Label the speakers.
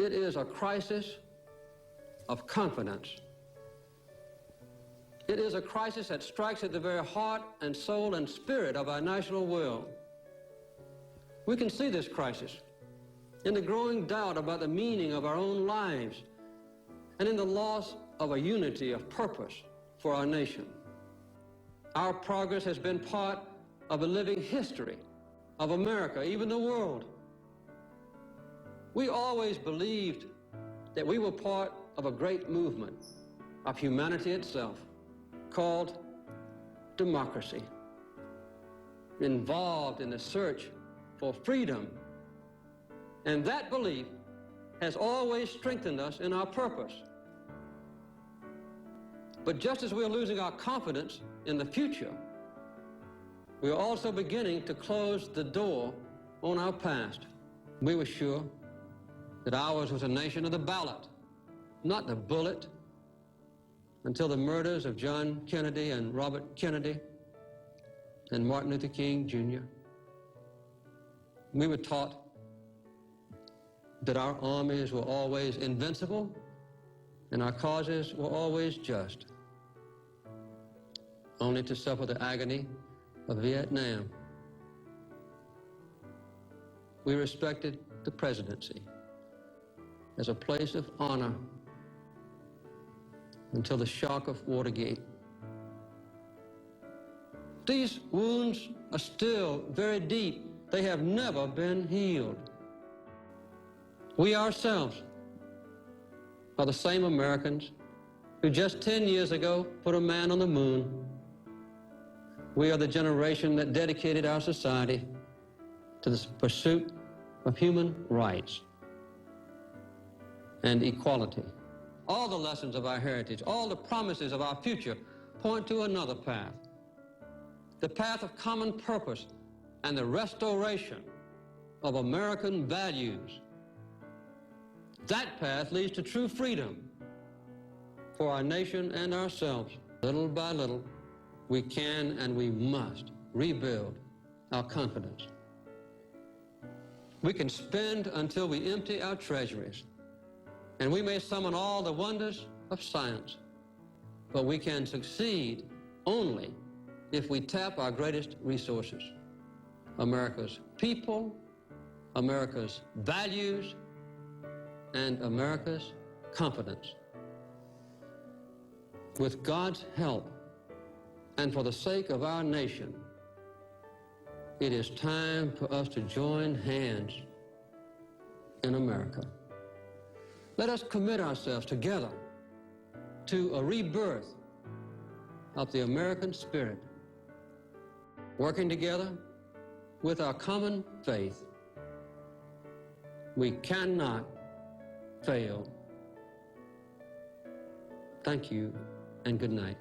Speaker 1: It is a crisis of confidence. It is a crisis that strikes at the very heart and soul and spirit of our national will. We can see this crisis in the growing doubt about the meaning of our own lives and in the loss of a unity of purpose for our nation. Our progress has been part of a living history of America, even the world. We always believed that we were part of a great movement of humanity itself called democracy, involved in the search for freedom. And that belief has always strengthened us in our purpose. But just as we're losing our confidence in the future, we are also beginning to close the door on our past. We were sure that ours was a nation of the ballot, not the bullet, until the murders of John Kennedy and Robert Kennedy and Martin Luther King Jr. We were taught that our armies were always invincible and our causes were always just, only to suffer the agony of Vietnam. We respected the presidency as a place of honor until the shock of Watergate. These wounds are still very deep. They have never been healed. We ourselves are the same Americans who just 10 years ago put a man on the moon. We are the generation that dedicated our society to the pursuit of human rights and equality. All the lessons of our heritage, all the promises of our future point to another path, the path of common purpose and the restoration of American values. That path leads to true freedom for our nation and ourselves. Little by little, we can and we must rebuild our confidence. We can spend until we empty our treasuries, and we may summon all the wonders of science, but we can succeed only if we tap our greatest resources: America's people, America's values, and America's confidence. With God's help, and for the sake of our nation, it is time for us to join hands in America. Let us commit ourselves together to a rebirth of the American spirit, working together with our common faith. We cannot fail. Thank you and good night.